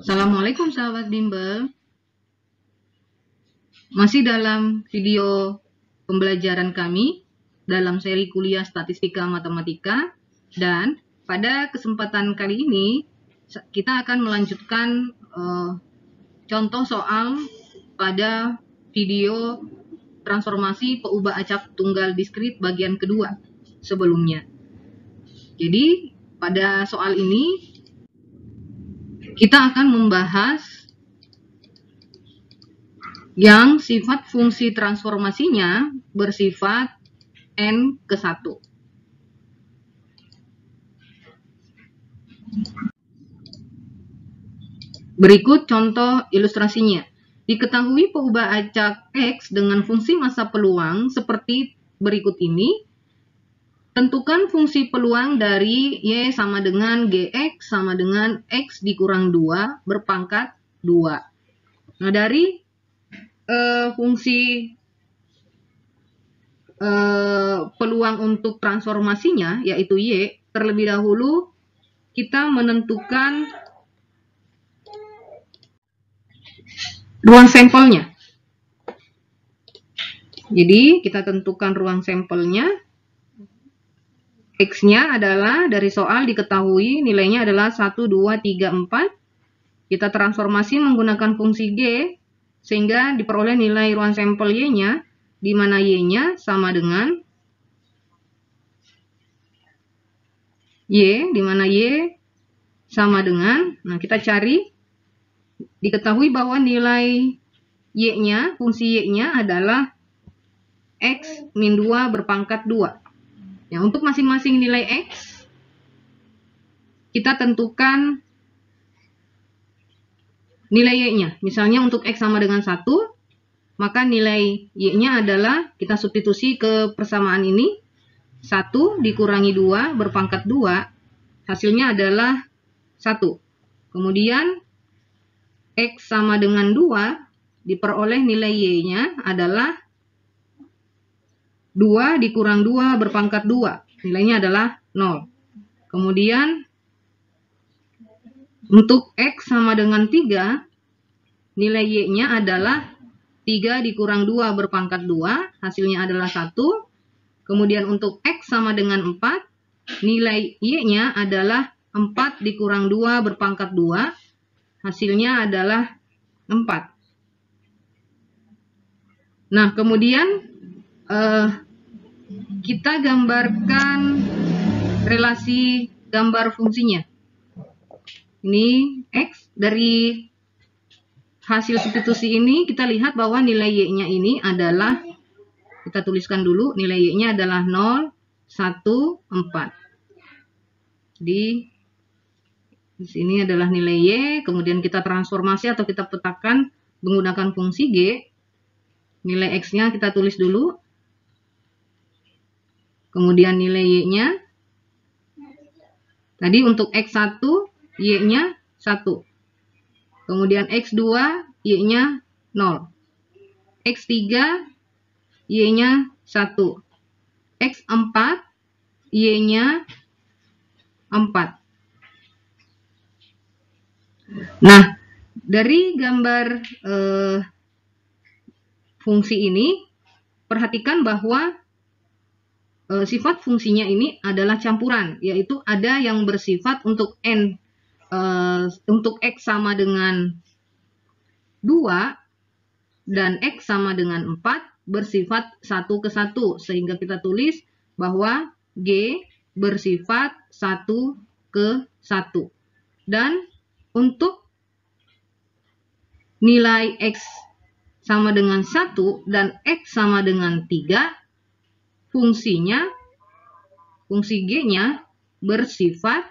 Assalamualaikum sahabat bimbel. Masih dalam video pembelajaran kami dalam seri kuliah Statistika Matematika, dan pada kesempatan kali ini kita akan melanjutkan contoh soal pada video transformasi peubah acak tunggal diskrit bagian kedua sebelumnya. Jadi pada soal ini kita akan membahas yang sifat fungsi transformasinya bersifat n/1. Berikut contoh ilustrasinya. Diketahui peubah acak X dengan fungsi massa peluang seperti berikut ini. Tentukan fungsi peluang dari Y sama dengan Gx sama dengan X dikurang 2 berpangkat 2. Nah, dari fungsi peluang untuk transformasinya, yaitu Y, terlebih dahulu kita menentukan ruang sampelnya. Jadi, kita tentukan ruang sampelnya. X-nya adalah dari soal diketahui nilainya adalah 1, 2, 3, 4. Kita transformasi menggunakan fungsi G sehingga diperoleh nilai ruang sampel Y-nya, di mana Y-nya sama dengan Y, di mana Y sama dengan, nah kita cari, diketahui bahwa nilai Y-nya, fungsi Y-nya adalah X min 2 berpangkat 2. Ya, untuk masing-masing nilai X, kita tentukan nilai Y-nya. Misalnya untuk X sama dengan 1, maka nilai Y-nya adalah, kita substitusi ke persamaan ini, 1 dikurangi 2 berpangkat 2, hasilnya adalah 1. Kemudian, X sama dengan 2, diperoleh nilai Y-nya adalah 2 dikurang 2 berpangkat 2, nilainya adalah 0. Kemudian, untuk X sama dengan 3, nilai Y-nya adalah 3 dikurang 2 berpangkat 2, hasilnya adalah 1. Kemudian untuk X sama dengan 4, nilai Y-nya adalah 4 dikurang 2 berpangkat 2, hasilnya adalah 4. Nah, kemudian kita gambarkan relasi gambar fungsinya. Ini X, dari hasil substitusi ini kita lihat bahwa nilai Y-nya ini adalah, kita tuliskan dulu, nilai Y-nya adalah 0, 1, 4. Jadi di sini adalah nilai Y, kemudian kita transformasi atau kita petakan menggunakan fungsi G. Nilai X-nya kita tulis dulu. Kemudian nilai Y-nya. Tadi untuk X1, Y-nya 1. Kemudian X2, Y-nya 0. X3, Y-nya 1. X4, Y-nya 4. Nah, dari gambar fungsi ini, perhatikan bahwa sifat fungsinya ini adalah campuran, yaitu ada yang bersifat untuk N, untuk X sama dengan 2 dan X sama dengan 4 bersifat 1 ke 1, sehingga kita tulis bahwa G bersifat 1 ke 1. Dan untuk nilai X sama dengan 1 dan X sama dengan 3, fungsinya, fungsi G-nya bersifat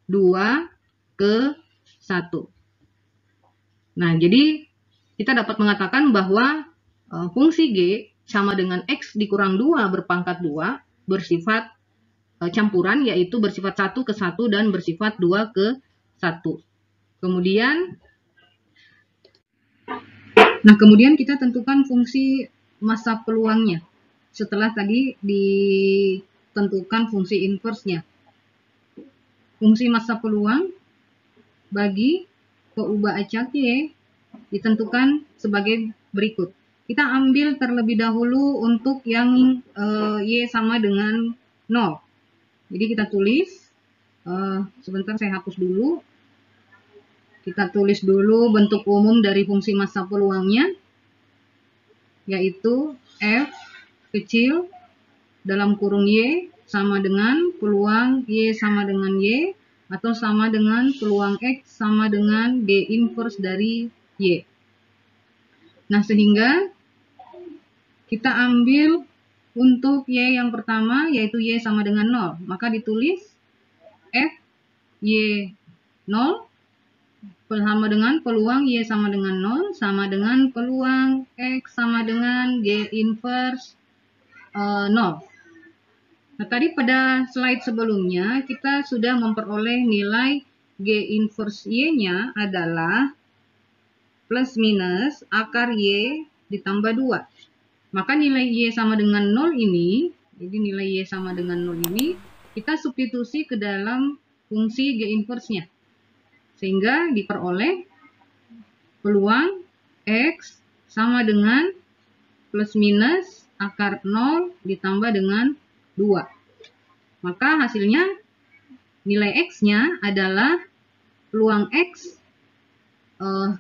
2 ke 1. Nah, jadi kita dapat mengatakan bahwa fungsi G sama dengan X dikurang 2 berpangkat 2 bersifat campuran, yaitu bersifat 1 ke 1 dan bersifat 2 ke 1. Kemudian kita tentukan fungsi massa peluangnya. Setelah tadi ditentukan fungsi inverse-nya. Fungsi massa peluang bagi peubah acak Y ditentukan sebagai berikut. Kita ambil terlebih dahulu untuk yang Y sama dengan 0. Jadi kita tulis, sebentar saya hapus dulu. Kita tulis dulu bentuk umum dari fungsi massa peluangnya, yaitu F kecil dalam kurung Y sama dengan peluang Y sama dengan Y, atau sama dengan peluang X sama dengan G inverse dari Y. Nah, sehingga kita ambil untuk Y yang pertama, yaitu Y sama dengan 0. Maka ditulis F Y 0 sama dengan peluang Y sama dengan 0 sama dengan peluang X sama dengan G inverse 0. Nah, tadi pada slide sebelumnya kita sudah memperoleh nilai G inverse Y-nya adalah plus minus akar Y ditambah 2. Maka nilai Y sama dengan 0 ini, jadi nilai Y sama dengan 0 ini, kita substitusi ke dalam fungsi G inverse-nya. Sehingga diperoleh peluang X sama dengan plus minus akar 0 ditambah dengan 2. Maka hasilnya nilai X-nya adalah peluang X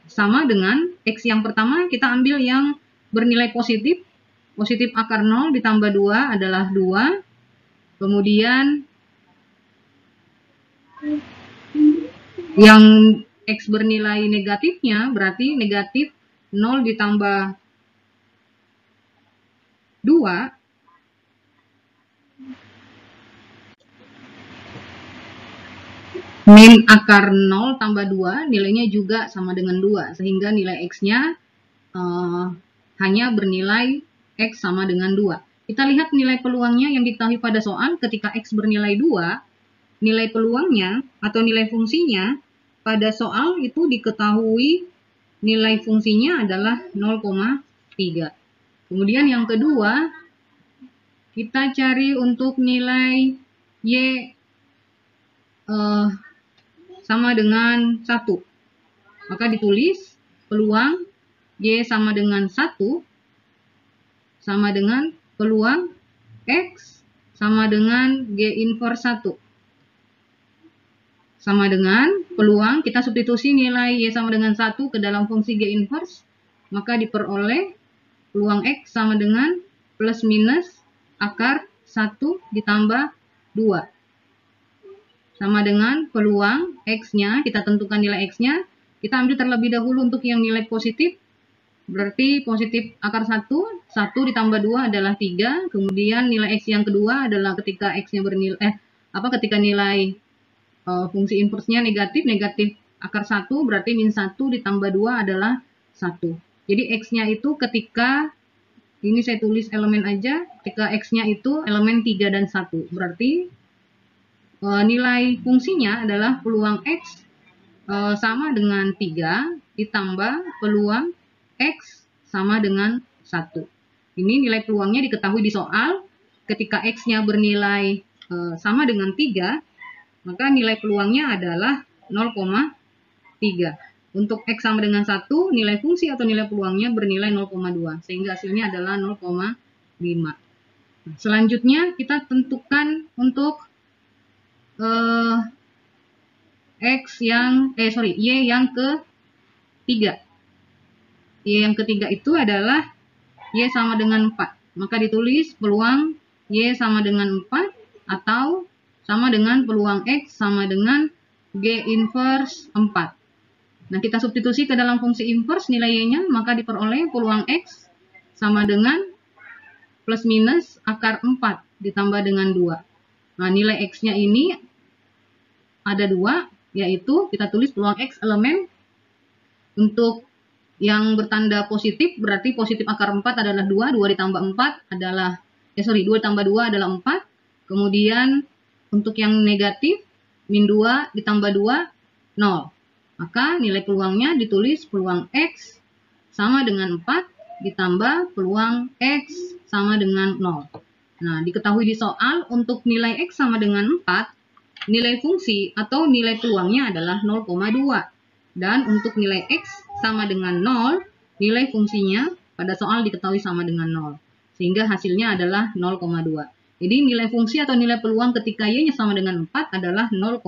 sama dengan X yang pertama kita ambil yang bernilai positif. Positif akar 0 ditambah 2 adalah 2. Kemudian yang X bernilai negatifnya berarti negatif 0 ditambah 2 min akar 0 tambah 2 nilainya juga sama dengan 2, sehingga nilai X-nya hanya bernilai X sama dengan 2. Kita lihat nilai peluangnya yang diketahui pada soal. Ketika X bernilai 2, nilai peluangnya atau nilai fungsinya pada soal itu diketahui nilai fungsinya adalah 0,3. Kemudian yang kedua, kita cari untuk nilai Y sama dengan 1. Maka ditulis peluang Y sama dengan 1 sama dengan peluang X sama dengan G inverse 1. Sama dengan peluang, kita substitusi nilai Y sama dengan 1 ke dalam fungsi G inverse, maka diperoleh peluang X sama dengan plus minus akar 1 ditambah 2. Sama dengan peluang X-nya, kita tentukan nilai X-nya, kita ambil terlebih dahulu untuk yang nilai positif, berarti positif akar 1 ditambah 2 adalah 3, kemudian nilai X yang kedua adalah ketika X-nya bernilai, ketika nilai fungsi inverse-nya negatif akar 1, berarti min 1 ditambah 2 adalah 1. Jadi X-nya itu ketika, ini saya tulis elemen aja, ketika X-nya itu elemen 3 dan 1. Berarti nilai fungsinya adalah peluang X sama dengan 3 ditambah peluang X sama dengan 1. Ini nilai peluangnya diketahui di soal. Ketika X-nya bernilai sama dengan 3, maka nilai peluangnya adalah 0,3. Untuk X sama dengan 1, nilai fungsi atau nilai peluangnya bernilai 0,2. Sehingga hasilnya adalah 0,5. Selanjutnya kita tentukan untuk Y yang ketiga. Y yang ketiga itu adalah Y sama dengan 4. Maka ditulis peluang Y sama dengan 4 atau sama dengan peluang X sama dengan G inverse 4. Nah, kita substitusi ke dalam fungsi inverse nilai Y-nya, maka diperoleh peluang X sama dengan plus minus akar 4 ditambah dengan 2. Nah, nilai X-nya ini ada 2, yaitu kita tulis peluang X elemen untuk yang bertanda positif, berarti positif akar 4 adalah 2, 2 ditambah 4 adalah, 2 ditambah 2 adalah 4, kemudian untuk yang negatif, min 2 ditambah 2, 0. Maka nilai peluangnya ditulis peluang X sama dengan 4 ditambah peluang X sama dengan 0. Nah, diketahui di soal untuk nilai X sama dengan 4, nilai fungsi atau nilai peluangnya adalah 0,2. Dan untuk nilai X sama dengan 0, nilai fungsinya pada soal diketahui sama dengan 0. Sehingga hasilnya adalah 0,2. Jadi nilai fungsi atau nilai peluang ketika Y-nya sama dengan 4 adalah 0,2.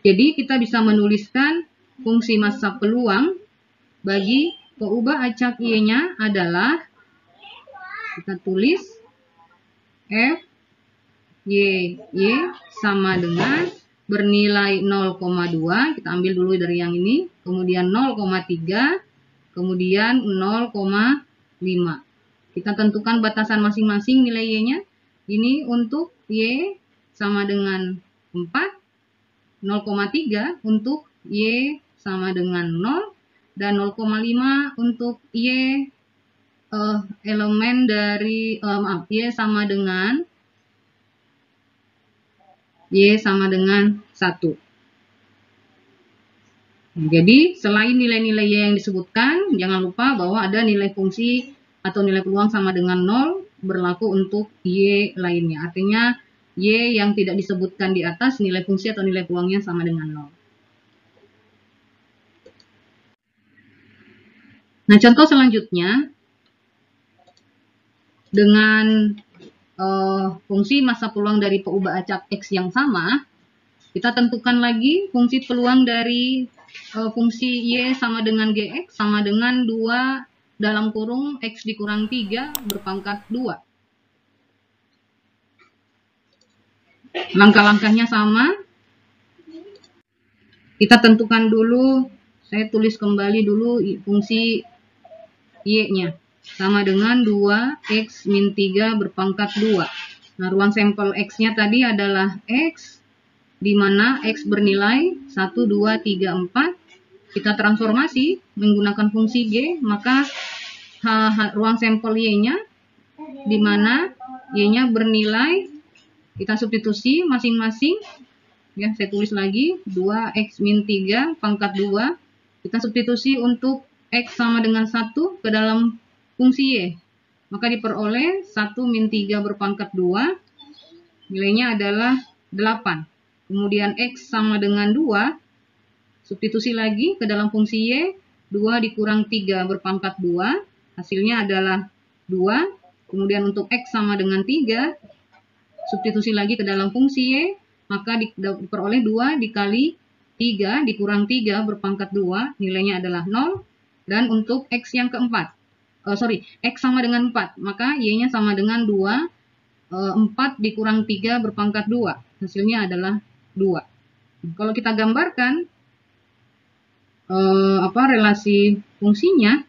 Jadi kita bisa menuliskan fungsi massa peluang bagi peubah acak Y-nya adalah, kita tulis F Y sama dengan bernilai 0,2, kita ambil dulu dari yang ini, kemudian 0,3, kemudian 0,5. Kita tentukan batasan masing-masing nilai Y-nya. Ini untuk Y sama dengan 4, 0,3 untuk Y sama dengan 0, dan 0,5 untuk Y elemen dari Y sama dengan 1. Jadi selain nilai-nilai Y yang disebutkan, jangan lupa bahwa ada nilai fungsi atau nilai peluang sama dengan 0 berlaku untuk Y lainnya. Artinya Y yang tidak disebutkan di atas, nilai fungsi atau nilai peluangnya sama dengan 0. Nah, contoh selanjutnya, dengan fungsi massa peluang dari peubah acak X yang sama, kita tentukan lagi fungsi peluang dari fungsi Y sama dengan GX sama dengan 2 dalam kurung X dikurang 3 berpangkat 2. Langkah-langkahnya sama. Kita tentukan dulu, saya tulis kembali dulu fungsi Y-nya. Sama dengan 2X min 3 berpangkat 2. Nah, ruang sampel X-nya tadi adalah X, di mana X bernilai 1, 2, 3, 4. Kita transformasi menggunakan fungsi G, maka ruang sampel Y-nya, di mana Y-nya bernilai, kita substitusi masing-masing. Ya, saya tulis lagi, 2X min 3 pangkat 2. Kita substitusi untuk X sama dengan 1 ke dalam fungsi Y, maka diperoleh 1 min 3 berpangkat 2, nilainya adalah 8. Kemudian X sama dengan 2, substitusi lagi ke dalam fungsi Y, 2 dikurang 3 berpangkat 2, hasilnya adalah 2. Kemudian untuk X sama dengan 3, substitusi lagi ke dalam fungsi Y, maka diperoleh 2 dikali 3 dikurang 3 berpangkat 2, nilainya adalah 0. Dan untuk X yang keempat, X sama dengan 4, maka Y-nya sama dengan 2, 4 dikurang 3 berpangkat 2, hasilnya adalah 2. Kalau kita gambarkan relasi fungsinya,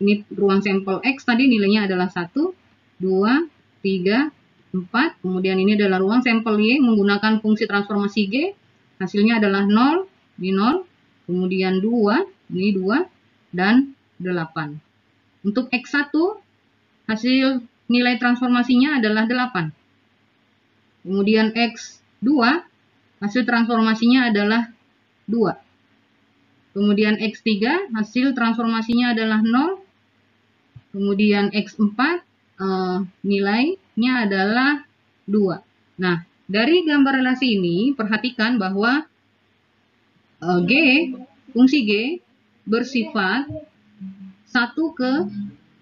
ini ruang sampel X tadi nilainya adalah 1, 2, 3, 4, kemudian ini adalah ruang sampel Y menggunakan fungsi transformasi G, hasilnya adalah 0, ini 0, kemudian 2, ini 2, dan 8. Untuk X1, hasil nilai transformasinya adalah 8. Kemudian X2, hasil transformasinya adalah 2. Kemudian X3, hasil transformasinya adalah 0. Kemudian X4, nilainya adalah 2. Nah, dari gambar relasi ini, perhatikan bahwa fungsi G bersifat 1 ke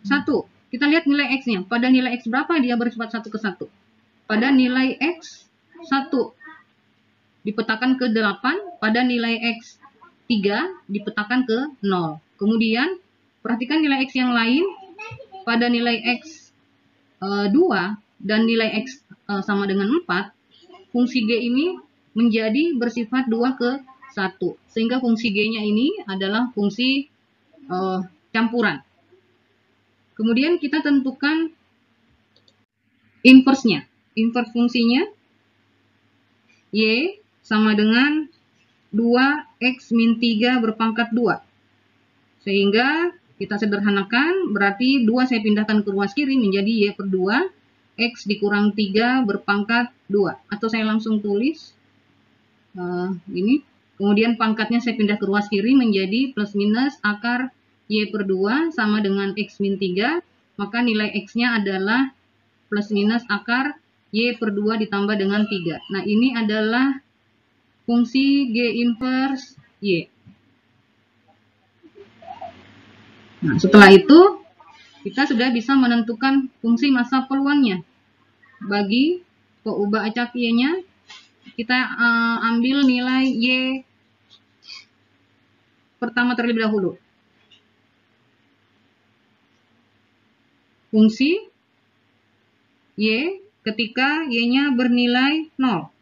1. Kita lihat nilai X-nya. Pada nilai X berapa dia bersifat 1 ke 1? Pada nilai X 1 dipetakan ke 8, pada nilai X 3 dipetakan ke 0. Kemudian, perhatikan nilai X yang lain. Pada nilai X 2 dan nilai X sama dengan 4, fungsi G ini menjadi bersifat 2 ke 1. Sehingga fungsi G-nya ini adalah fungsi campuran. Kemudian kita tentukan inverse-nya. Inverse fungsinya Y sama dengan 2X min 3 berpangkat 2. Sehingga kita sederhanakan, berarti 2 saya pindahkan ke ruas kiri menjadi Y per 2, X dikurang 3 berpangkat 2. Atau saya langsung tulis ini. Kemudian pangkatnya saya pindah ke ruas kiri menjadi plus minus akar Y per 2 sama dengan X min 3, maka nilai X-nya adalah plus minus akar Y per 2 ditambah dengan 3. Nah, ini adalah fungsi G inverse Y. Nah, setelah itu, kita sudah bisa menentukan fungsi massa peluangnya. Bagi peubah acak Y-nya, kita ambil nilai Y pertama terlebih dahulu. Fungsi Y ketika Y-nya bernilai 0.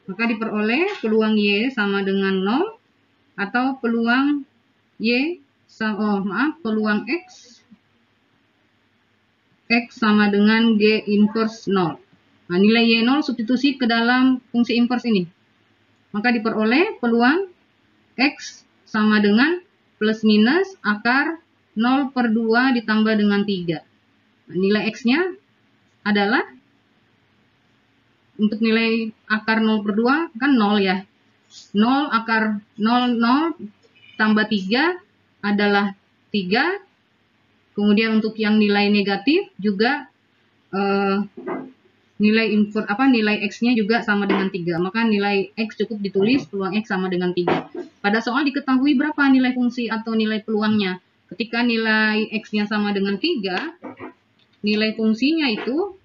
Maka diperoleh peluang Y sama dengan 0 atau peluang peluang X sama dengan G inverse 0. Nah, nilai Y0 substitusi ke dalam fungsi inverse ini. Maka diperoleh peluang X sama dengan plus minus akar 0 per 2 ditambah dengan 3. Nah, nilai X-nya adalah, untuk nilai akar 0 per 2 kan 0 ya. 0 akar 0 tambah 3 adalah 3. Kemudian untuk yang nilai negatif juga nilai X-nya juga sama dengan 3. Maka nilai X cukup ditulis peluang X sama dengan 3. Pada soal diketahui berapa nilai fungsi atau nilai peluangnya. Ketika nilai X-nya sama dengan 3, nilai fungsinya itu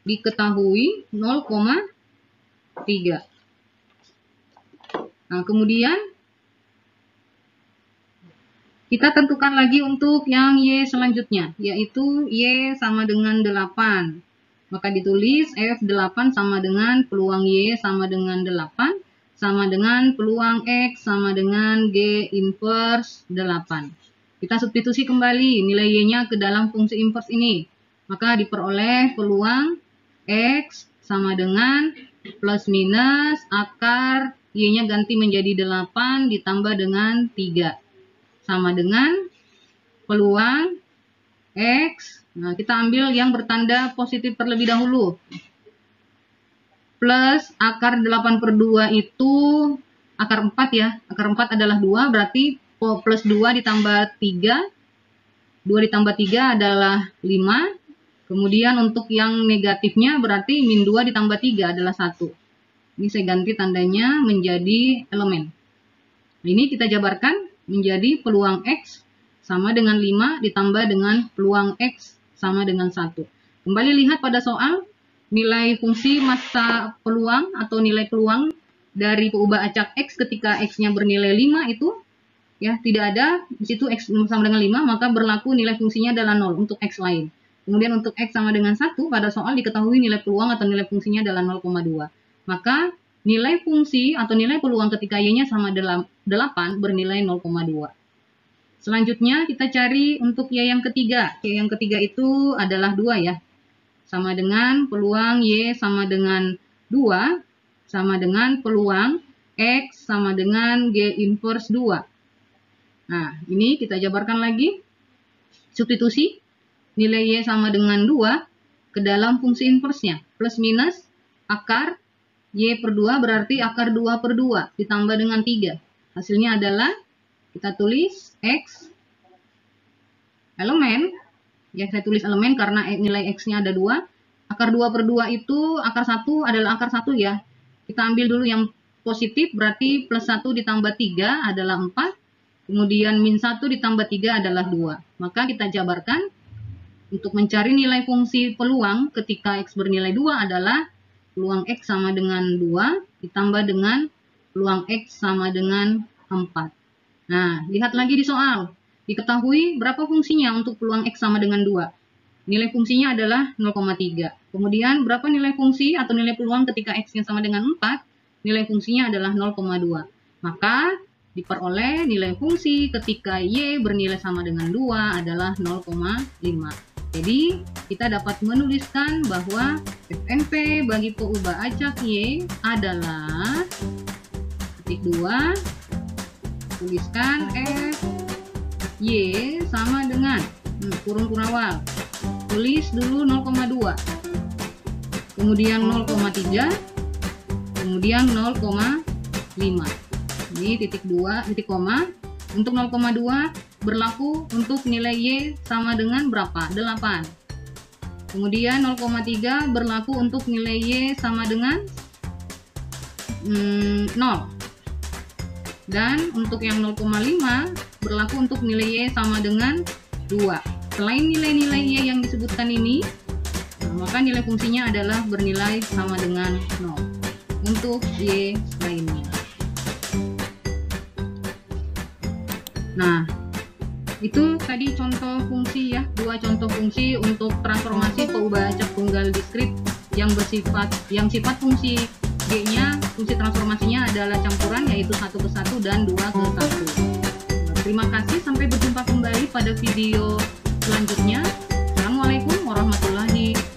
diketahui 0,3. Nah, kemudian kita tentukan lagi untuk yang Y selanjutnya, yaitu Y sama dengan 8. Maka ditulis F8 sama dengan peluang Y sama dengan 8, sama dengan peluang X sama dengan G inverse 8. Kita substitusi kembali nilai Y-nya ke dalam fungsi inverse ini. Maka diperoleh peluang X sama dengan plus minus akar Y-nya ganti menjadi 8 ditambah dengan 3. Sama dengan peluang X. Nah, kita ambil yang bertanda positif terlebih dahulu. Plus akar 8 per 2 itu akar 4 ya. Akar 4 adalah 2, berarti plus 2 ditambah 3. 2 ditambah 3 adalah 5. Kemudian untuk yang negatifnya berarti min 2 ditambah 3 adalah 1. Ini saya ganti tandanya menjadi elemen. Ini kita jabarkan menjadi peluang X sama dengan 5 ditambah dengan peluang X sama dengan 1. Kembali lihat pada soal, nilai fungsi massa peluang atau nilai peluang dari peubah acak X ketika X-nya bernilai 5 itu ya tidak ada di situ X sama dengan 5, maka berlaku nilai fungsinya adalah 0 untuk X lain. Kemudian untuk X sama dengan 1 pada soal diketahui nilai peluang atau nilai fungsinya adalah 0,2. Maka nilai fungsi atau nilai peluang ketika Y-nya sama 8 bernilai 0,2. Selanjutnya kita cari untuk Y yang ketiga. Y yang ketiga itu adalah 2 ya. Sama dengan peluang Y sama dengan 2 sama dengan peluang X sama dengan G inverse 2. Nah, ini kita jabarkan lagi. Substitusi nilai Y sama dengan 2 ke dalam fungsi inverse-nya. Plus minus akar Y per 2 berarti akar 2 per 2 ditambah dengan 3. Hasilnya adalah kita tulis X elemen. Ya, saya tulis elemen karena nilai X-nya ada 2. Akar 2 per 2 itu akar 1 adalah akar 1 ya. Kita ambil dulu yang positif berarti plus 1 ditambah 3 adalah 4. Kemudian min 1 ditambah 3 adalah 2. Maka kita jabarkan untuk mencari nilai fungsi peluang ketika X bernilai 2 adalah peluang X sama dengan 2 ditambah dengan peluang X sama dengan 4. Nah, lihat lagi di soal. Diketahui berapa fungsinya untuk peluang X sama dengan 2. Nilai fungsinya adalah 0,3. Kemudian berapa nilai fungsi atau nilai peluang ketika X-nya sama dengan 4? Nilai fungsinya adalah 0,2. Maka diperoleh nilai fungsi ketika Y bernilai sama dengan 2 adalah 0,5. Jadi, kita dapat menuliskan bahwa FNP bagi peubah acak Y adalah titik 2, tuliskan F Y sama dengan kurung kurawal. Tulis dulu 0,2. Kemudian 0,3, kemudian 0,5. Ini titik 2, titik koma. Untuk 0,2 berlaku untuk nilai Y sama dengan berapa? 8. Kemudian 0,3 berlaku untuk nilai Y sama dengan 0. Dan untuk yang 0,5 berlaku untuk nilai Y sama dengan 2. Selain nilai-nilai Y yang disebutkan ini, maka nilai fungsinya adalah bernilai sama dengan 0 untuk Y lainnya. Nah, itu tadi contoh fungsi ya, 2 contoh fungsi untuk transformasi perubahan acak tunggal diskrit yang sifat fungsi G-nya, fungsi transformasinya adalah campuran, yaitu 1/1 dan 2/1. Terima kasih, sampai berjumpa kembali pada video selanjutnya. Assalamualaikum warahmatullahi wabarakatuh.